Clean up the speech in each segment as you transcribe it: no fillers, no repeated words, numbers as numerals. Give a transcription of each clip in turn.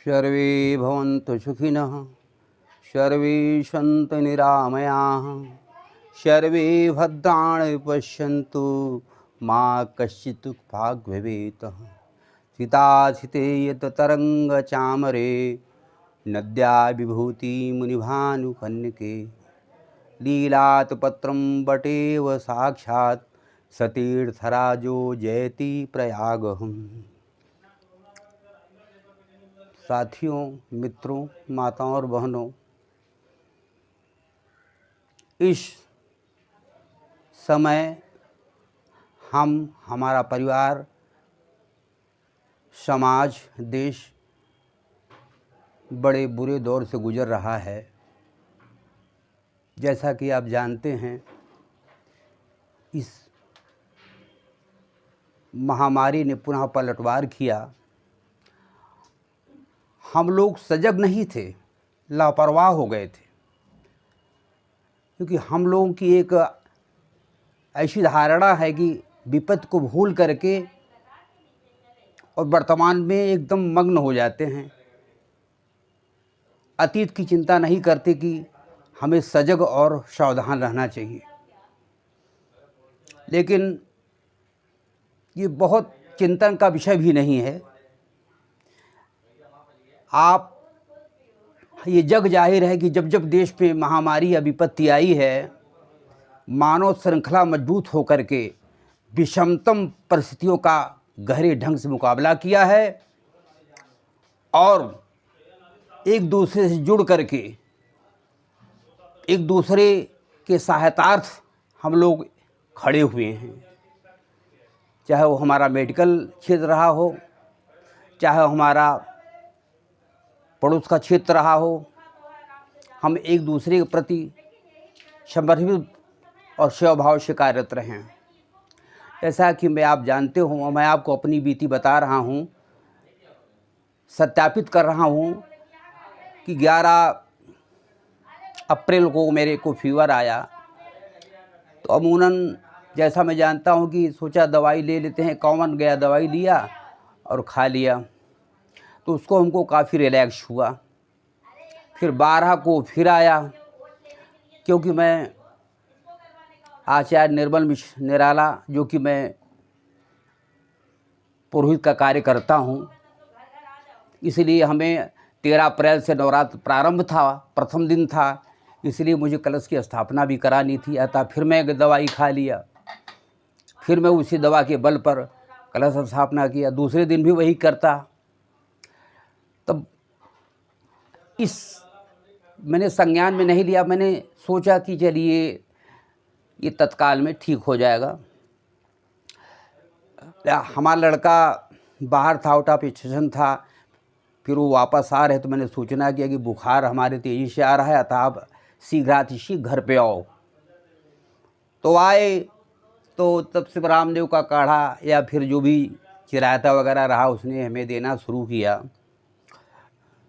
सर्वे भवन्तु सुखिनः, सर्वे सन्तु निरामयाः, सर्वे भद्राणि पश्यन्तु मा कश्चित् दुःखभाग् भवेत्। सीतासिते यत् तरङ्गचामरे नद्या विभूति मुनिभानुकन्यके, लीलात् पत्रं बटेव साक्षात् सतीर्थराजो जयति प्रयागहम्। साथियों, मित्रों, माताओं और बहनों, इस समय हमारा परिवार, समाज, देश बड़े बुरे दौर से गुजर रहा है। जैसा कि आप जानते हैं, इस महामारी ने पुनः पलटवार किया। हम लोग सजग नहीं थे, लापरवाह हो गए थे, क्योंकि हम लोगों की एक ऐसी धारणा है कि विपत्ति को भूल करके और वर्तमान में एकदम मग्न हो जाते हैं। अतीत की चिंता नहीं करते कि हमें सजग और सावधान रहना चाहिए। लेकिन ये बहुत चिंतन का विषय भी नहीं है। आप ये जग जाहिर है कि जब जब देश पे महामारी या विपत्ति आई है, मानव श्रृंखला मजबूत होकर के विषमतम परिस्थितियों का गहरे ढंग से मुकाबला किया है और एक दूसरे से जुड़ करके एक दूसरे के सहायतार्थ हम लोग खड़े हुए हैं। चाहे वो हमारा मेडिकल क्षेत्र रहा हो, चाहे हमारा पड़ोस का क्षेत्र रहा हो, हम एक दूसरे के प्रति समर्पित और सेवाभाव से कार्यरत रहें। ऐसा कि आप जानते हो, मैं आपको अपनी बीती बता रहा हूँ, सत्यापित कर रहा हूँ कि 11 अप्रैल को मेरे को फीवर आया। तो अमूनन जैसा मैं जानता हूँ कि सोचा दवाई ले लेते हैं, कॉमन गया, दवाई लिया और खा लिया, तो उसको हमको काफ़ी रिलैक्स हुआ। फिर 12 को फिर आया, क्योंकि मैं आचार्य निर्मल मिश्र निराला, जो कि मैं पुरोहित का कार्य करता हूँ, इसलिए हमें 13 अप्रैल से नवरात्र प्रारंभ था, प्रथम दिन था, इसलिए मुझे कलश की स्थापना भी करानी थी। अतः फिर मैं दवाई खा लिया, फिर मैं उसी दवा के बल पर कलश स्थापना किया, दूसरे दिन भी वही करता। तब इस मैंने संज्ञान में नहीं लिया। मैंने सोचा कि चलिए ये तत्काल में ठीक हो जाएगा। हमारा लड़का बाहर था, आउट ऑफ स्टेशन था, फिर वो वापस आ रहे, तो मैंने सूचना किया कि बुखार हमारे तेज़ी से आ रहा है, अतः आप शीघ्रातिशीघ्र घर पे आओ। तो आए, तो तब से रामदेव का काढ़ा या फिर जो भी चिरायता वगैरह रहा उसने हमें देना शुरू किया।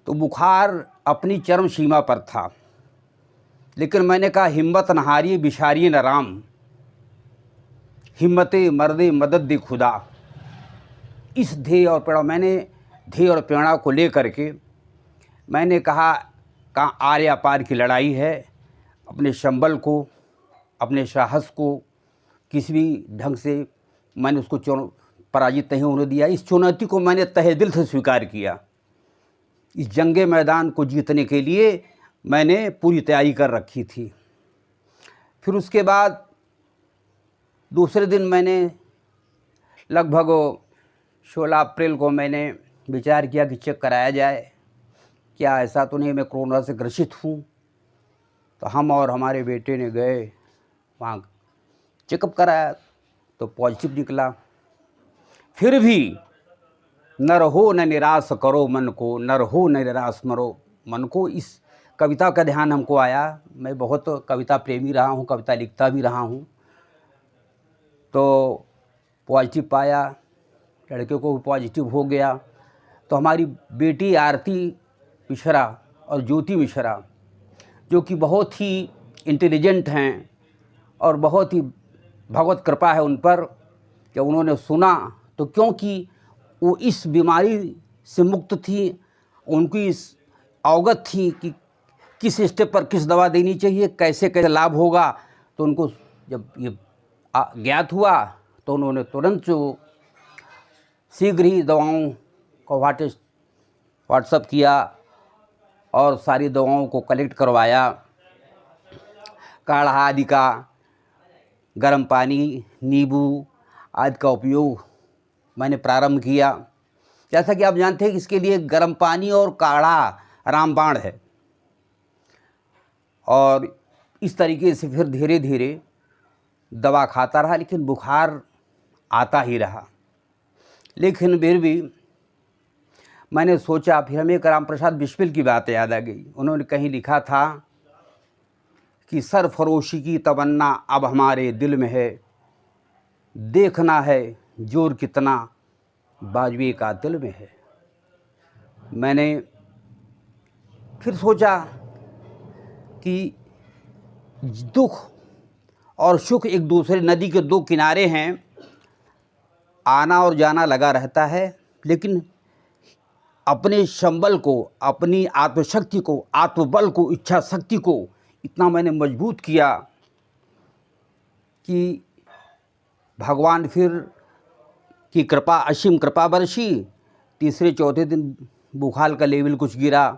तो बुखार अपनी चरम सीमा पर था, लेकिन मैंने कहा हिम्मत न हारिए बिशारिए न राम, हिम्मते मर्दे मदद दे खुदा। इस ध्येय और प्रेरणा को लेकर के मैंने कहा आर्य पार की लड़ाई है। अपने संबल को, अपने साहस को किसी भी ढंग से मैंने उसको पराजित नहीं होने दिया। इस चुनौती को मैंने तहे दिल से स्वीकार किया। इस जंगे मैदान को जीतने के लिए मैंने पूरी तैयारी कर रखी थी। फिर उसके बाद दूसरे दिन मैंने लगभग 16 अप्रैल को मैंने विचार किया कि चेक कराया जाए, क्या ऐसा तो नहीं मैं कोरोना से ग्रसित हूँ। तो हम और हमारे बेटे ने गए, वहाँ चेकअप कराया तो पॉजिटिव निकला। फिर भी न रहो न निराश करो मन को, न रहो न निराश मरो मन को। इस कविता का ध्यान हमको आया। मैं बहुत कविता प्रेमी रहा हूँ, कविता लिखता भी रहा हूँ। तो पॉजिटिव पाया, लड़के को पॉजिटिव हो गया। तो हमारी बेटी आरती मिश्रा और ज्योति मिश्रा, जो कि बहुत ही इंटेलिजेंट हैं और बहुत ही भगवत कृपा है उन पर, जब उन्होंने सुना तो क्योंकि वो इस बीमारी से मुक्त थी उनको इस अवगत थी कि किस स्टेप पर किस दवा देनी चाहिए, कैसे कैसे लाभ होगा। तो उनको जब ये ज्ञात हुआ तो उन्होंने तुरंत जो शीघ्र ही दवाओं को व्हाट्सअप किया और सारी दवाओं को कलेक्ट करवाया। काढ़ा आदि का, गर्म पानी, नींबू आदि का उपयोग मैंने प्रारंभ किया। जैसा कि आप जानते हैं कि इसके लिए गर्म पानी और काढ़ा रामबाण है। और इस तरीके से फिर धीरे धीरे दवा खाता रहा, लेकिन बुखार आता ही रहा। लेकिन फिर भी मैंने सोचा, फिर हमें एक राम प्रसाद बिस्मिल की बात याद आ गई। उन्होंने कहीं लिखा था कि सरफरोशी की तमन्ना अब हमारे दिल में है, देखना है जोर कितना बाजवे का दिल में है। मैंने फिर सोचा कि दुख और सुख एक दूसरे नदी के दो किनारे हैं, आना और जाना लगा रहता है, लेकिन अपने संबल को, अपनी आत्मशक्ति को, आत्मबल को, इच्छा शक्ति को इतना मैंने मजबूत किया कि भगवान फिर की कृपा, असीम कृपा बरसी। तीसरे चौथे दिन बुखार का लेवल कुछ गिरा,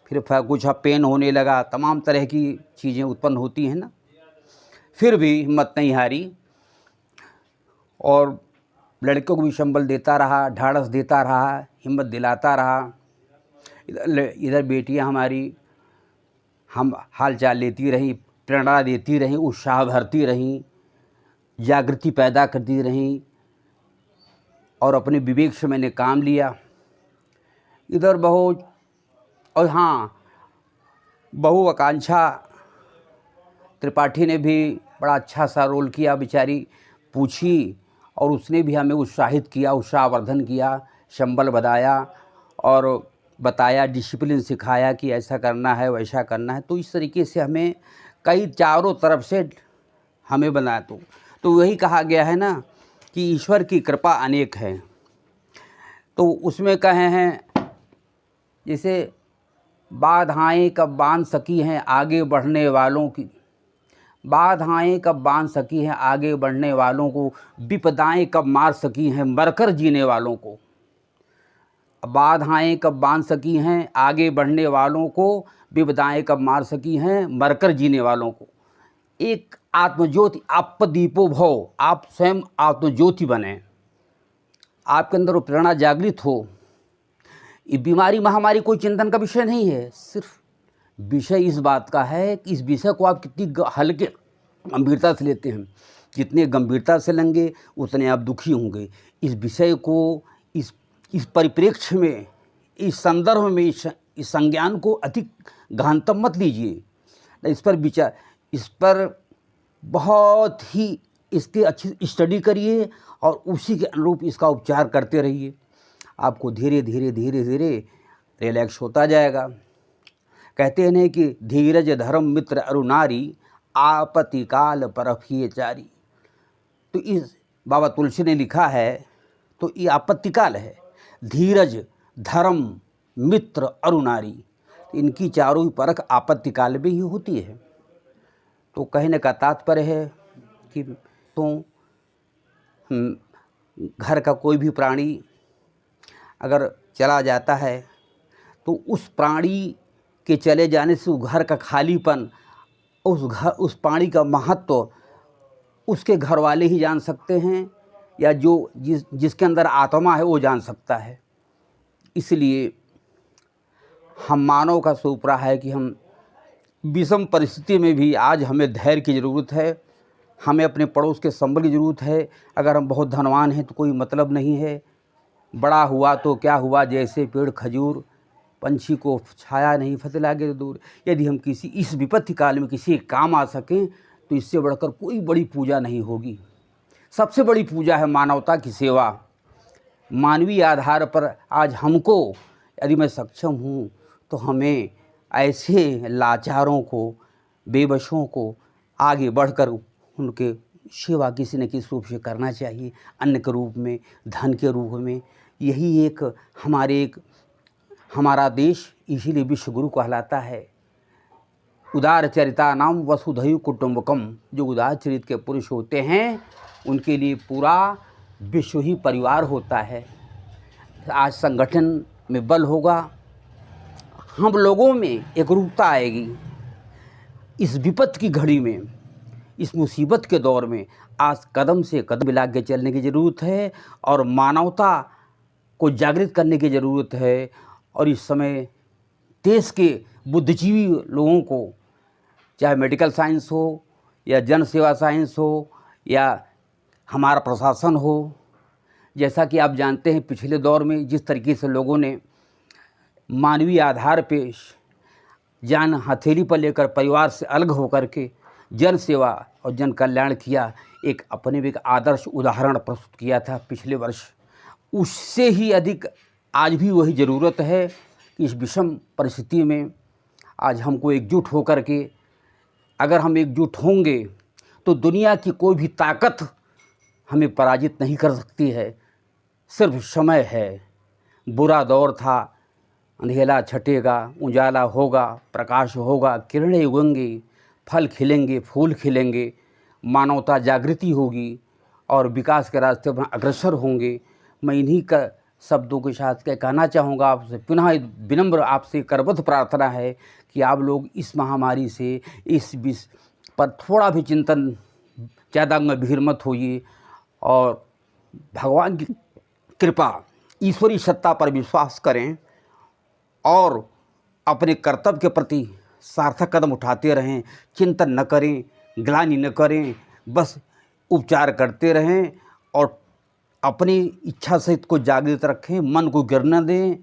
फिर कुछ पेन होने लगा, तमाम तरह की चीज़ें उत्पन्न होती हैं ना। फिर भी हिम्मत नहीं हारी और लड़कों को भी संबल देता रहा, ढाढ़स देता रहा, हिम्मत दिलाता रहा। इधर बेटियां हमारी हम हाल चाल लेती रहीं, प्रेरणा देती रहीं, उत्साह भरती रहीं, जागृति पैदा करती रहीं और अपने विवेक से मैंने काम लिया। इधर बहुत, और हाँ, बहु आकांक्षा त्रिपाठी ने भी बड़ा अच्छा सा रोल किया। बेचारी पूछी और उसने भी हमें उत्साहित किया, उत्साहवर्धन किया, संबल बताया और बताया, डिसिप्लिन सिखाया कि ऐसा करना है, वैसा करना है। तो इस तरीके से हमें कई चारों तरफ से हमें बनाया। तो वही कहा गया है ना कि ईश्वर की कृपा अनेक है। तो उसमें कहे हैं जैसे बाधाएं कब बांध सकी हैं आगे बढ़ने वालों की, बाधाएं कब बांध सकी हैं आगे बढ़ने वालों को, विपदाएं कब मार सकी हैं मरकर जीने वालों को। बाधाएं कब बांध सकी हैं आगे बढ़ने वालों को, विपदाएं कब मार सकी हैं मरकर जीने वालों को। एक आत्मज्योति, आप दीपो भव, आप स्वयं आत्मज्योति बने, आपके अंदर वो प्रेरणा जागृत हो। ये बीमारी महामारी कोई चिंतन का विषय नहीं है, सिर्फ विषय इस बात का है कि इस विषय को आप कितनी हल्के गंभीरता से लेते हैं। जितने गंभीरता से लेंगे उतने आप दुखी होंगे। इस विषय को इस परिप्रेक्ष्य में, इस संदर्भ में, इस संज्ञान को अधिक गहनतम मत लीजिए। इस पर विचार, इस पर बहुत ही इसके अच्छी स्टडी करिए और उसी के अनुरूप इसका उपचार करते रहिए। आपको धीरे धीरे धीरे धीरे रिलैक्स होता जाएगा। कहते हैं कि धीरज धर्म मित्र अरु नारी, आपत्ति काल परफिए चारी। तो इस बाबा तुलसी ने लिखा है, तो ये आपत्ति काल है। धीरज धर्म मित्र अरु नारी, इनकी चारों परख आपत्ति काल में ही होती है। तो कहने का तात्पर्य है कि तो घर का कोई भी प्राणी अगर चला जाता है तो उस प्राणी के चले जाने से उस घर का खालीपन, उस प्राणी का महत्व उसके घर वाले ही जान सकते हैं, या जिसके अंदर आत्मा है वो जान सकता है। इसलिए हम मानव का सुपरा है कि हम विषम परिस्थिति में भी आज हमें धैर्य की ज़रूरत है, हमें अपने पड़ोस के संबल की ज़रूरत है। अगर हम बहुत धनवान हैं तो कोई मतलब नहीं है, बड़ा हुआ तो क्या हुआ, जैसे पेड़ खजूर, पंछी को छाया नहीं फतेह लागे दूर। यदि हम किसी इस विपत्ति काल में किसी काम आ सकें तो इससे बढ़कर कोई बड़ी पूजा नहीं होगी। सबसे बड़ी पूजा है मानवता की सेवा। मानवीय आधार पर आज हमको, यदि मैं सक्षम हूँ तो हमें ऐसे लाचारों को, बेबसों को आगे बढ़कर उनके सेवा किसी न किसी रूप से करना चाहिए, अन्न के रूप में, धन के रूप में। यही एक हमारा देश इसीलिए विश्व गुरु कहलाता है। उदार चरिता नाम वसुधैव कुटुंबकम, जो उदार चरित के पुरुष होते हैं उनके लिए पूरा विश्व ही परिवार होता है। आज संगठन में बल होगा, हम लोगों में एकरूपता आएगी। इस विपत्ति की घड़ी में, इस मुसीबत के दौर में आज कदम से कदम मिला के चलने की ज़रूरत है और मानवता को जागृत करने की ज़रूरत है। और इस समय देश के बुद्धिजीवी लोगों को, चाहे मेडिकल साइंस हो या जन सेवा साइंस हो या हमारा प्रशासन हो, जैसा कि आप जानते हैं पिछले दौर में जिस तरीके से लोगों ने मानवीय आधार पे जान हथेली पर लेकर परिवार से अलग होकर के जन सेवा और जन कल्याण किया, एक अपने भी एक आदर्श उदाहरण प्रस्तुत किया था पिछले वर्ष। उससे ही अधिक आज भी वही ज़रूरत है कि इस विषम परिस्थिति में आज हमको एकजुट होकर के, अगर हम एकजुट होंगे तो दुनिया की कोई भी ताकत हमें पराजित नहीं कर सकती है। सिर्फ समय है। बुरा दौर था, अंधेरा छटेगा, उजाला होगा, प्रकाश होगा, किरणें उगेंगी, फल खिलेंगे, फूल खिलेंगे, मानवता जागृति होगी और विकास के रास्ते पर अग्रसर होंगे। मैं इन्हीं का शब्दों के साथ कहना चाहूँगा आपसे, पुनः विनम्र आपसे करबद्ध प्रार्थना है कि आप लोग इस महामारी से, इस विष पर थोड़ा भी चिंतन ज़्यादा गंभीर मत होइए और भगवान की कृपा, ईश्वरीय सत्ता पर विश्वास करें और अपने कर्तव्य के प्रति सार्थक कदम उठाते रहें। चिंतन न करें, ग्लानि न करें, बस उपचार करते रहें और अपनी इच्छा से को जागृत रखें। मन को गिर न दें।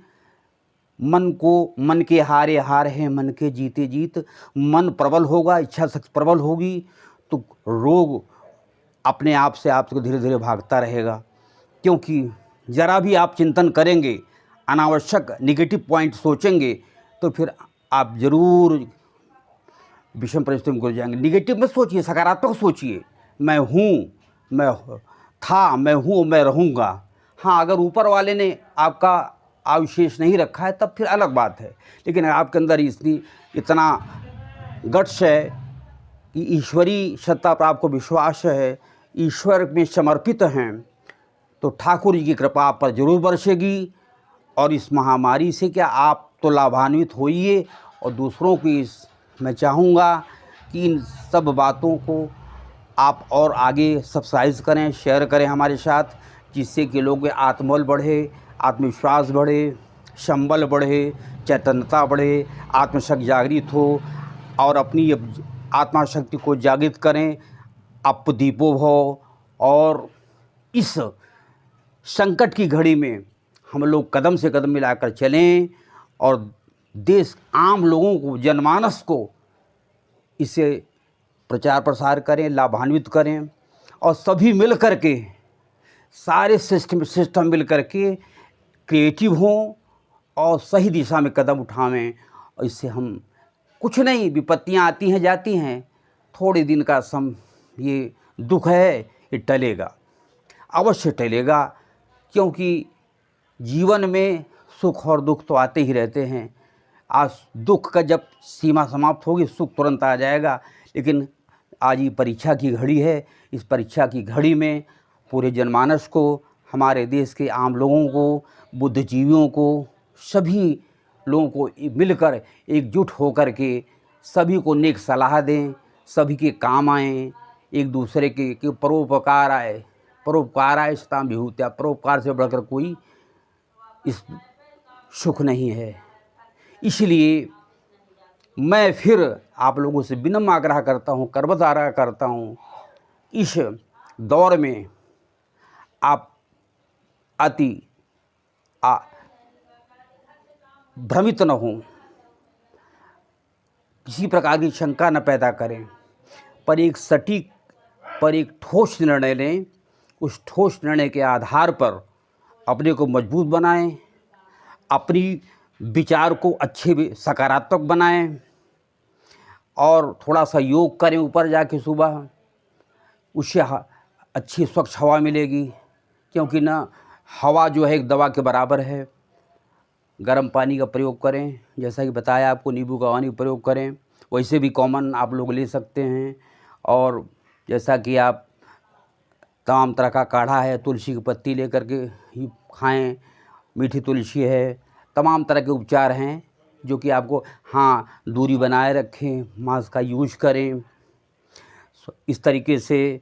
मन के हारे हार है, मन के जीते जीत। मन प्रबल होगा, इच्छा शक्ति प्रबल होगी तो रोग अपने आप से आपको धीरे धीरे भागता रहेगा। क्योंकि ज़रा भी आप चिंतन करेंगे, अनावश्यक नेगेटिव पॉइंट सोचेंगे तो फिर आप ज़रूर विषम परिस्थिति में गुजर जाएंगे। नेगेटिव मत सोचिए, सकारात्मक सोचिए। मैं हूँ, मैं था, मैं हूँ, मैं रहूँगा। हाँ, अगर ऊपर वाले ने आपका अवशेष नहीं रखा है तब फिर अलग बात है, लेकिन आपके अंदर इतना गट्स है कि ईश्वरीय सत्ता पर आपको विश्वास है, ईश्वर में समर्पित हैं, तो ठाकुर जी की कृपा आप पर जरूर बरसेगी। और इस महामारी से क्या आप तो लाभान्वित होइए और दूसरों की मैं चाहूँगा कि इन सब बातों को आप और आगे सब्सक्राइब करें, शेयर करें हमारे साथ, जिससे कि लोगों के आत्मबल बढ़े, आत्मविश्वास बढ़े, संबल बढ़े, चैतन्यता बढ़े, आत्मशक्ति जागृत हो और अपनी आत्मा शक्ति को जागृत करें। अपदीपो भव। और इस संकट की घड़ी में हम लोग कदम से कदम मिलाकर चलें और देश आम लोगों को, जनमानस को इसे प्रचार प्रसार करें, लाभान्वित करें और सभी मिल कर के, सारे सिस्टम मिल कर के क्रिएटिव हों और सही दिशा में कदम उठावें। और इससे हम कुछ नहीं, विपत्तियां आती हैं जाती हैं, थोड़े दिन का ये दुख है, ये टलेगा, अवश्य टलेगा। क्योंकि जीवन में सुख और दुख तो आते ही रहते हैं। आज दुख का जब सीमा समाप्त होगी सुख तुरंत आ जाएगा। लेकिन आज ये परीक्षा की घड़ी है। इस परीक्षा की घड़ी में पूरे जनमानस को, हमारे देश के आम लोगों को, बुद्धिजीवियों को, सभी लोगों को मिलकर एकजुट होकर के सभी को नेक सलाह दें, सभी के काम आएँ, एक दूसरे के परोपकार आए। परोपकार आए सताम विभूत्या। परोपकार से बढ़कर कोई इस सुख नहीं है। इसलिए मैं फिर आप लोगों से विनम्र आग्रह करता हूँ, करबद्ध आग्रह करता हूँ, इस दौर में आप अति भ्रमित न हों, किसी प्रकार की शंका न पैदा करें, पर एक सटीक, पर एक ठोस निर्णय लें। उस ठोस निर्णय के आधार पर अपने को मजबूत बनाएं, अपनी विचार को अच्छे सकारात्मक बनाएं और थोड़ा सा योग करें ऊपर जाके सुबह, उससे अच्छी स्वच्छ हवा मिलेगी। क्योंकि ना हवा जो है एक दवा के बराबर है। गर्म पानी का प्रयोग करें, जैसा कि बताया आपको, नींबू का पानी का प्रयोग करें, वैसे भी कॉमन आप लोग ले सकते हैं। और जैसा कि आप तमाम तरह का काढ़ा है, तुलसी की पत्ती लेकर के ही खाएं, मीठी तुलसी है, तमाम तरह के उपचार हैं जो कि आपको, हाँ, दूरी बनाए रखें, मास्क का यूज करें। इस तरीके से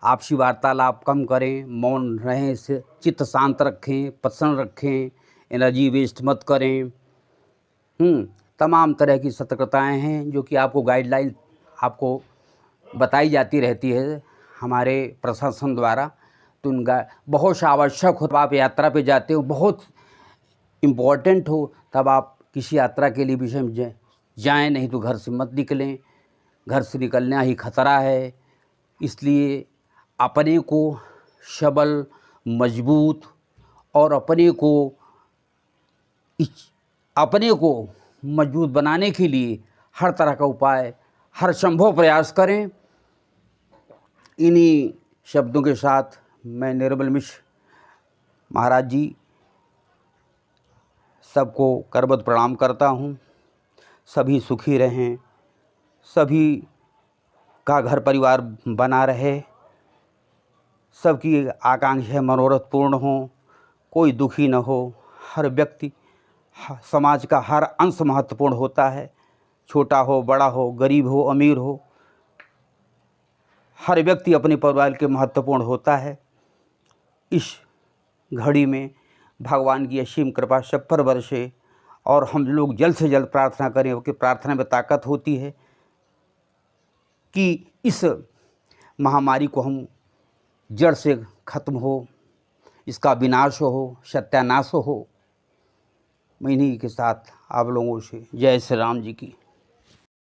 आपसी वार्तालाप कम करें, मौन रहें, इससे चित्त शांत रखें, प्रसन्न रखें, एनर्जी वेस्ट मत करें। तमाम तरह की सतर्कताएं हैं जो कि आपको गाइडलाइन आपको बताई जाती रहती है हमारे प्रशासन द्वारा। तो उनका बहुत आवश्यक हो, आप यात्रा पे जाते हो, बहुत इम्पोर्टेंट हो, तब आप किसी यात्रा के लिए विषय में जाएँ, नहीं तो घर से मत निकलें। घर से निकलना ही खतरा है। इसलिए अपने को सबल, मजबूत और अपने को मजबूत बनाने के लिए हर तरह का उपाय, हर संभव प्रयास करें। इन्हीं शब्दों के साथ मैं निर्मल मिश्र महाराज जी सबको करबद्ध प्रणाम करता हूँ। सभी सुखी रहें, सभी का घर परिवार बना रहे, सबकी आकांक्षा मनोरथ पूर्ण हो, कोई दुखी न हो। हर व्यक्ति, समाज का हर अंश महत्वपूर्ण होता है, छोटा हो, बड़ा हो, गरीब हो, अमीर हो, हर व्यक्ति अपने परिवार के महत्वपूर्ण होता है। इस घड़ी में भगवान की असीम कृपा सब पर बरसे और हम लोग जल्द से जल्द प्रार्थना करें, क्योंकि प्रार्थना में ताकत होती है कि इस महामारी को हम जड़ से ख़त्म हो, इसका विनाश हो, सत्यानाश हो। मैं इन्हीं के साथ आप लोगों से जय श्री राम जी की।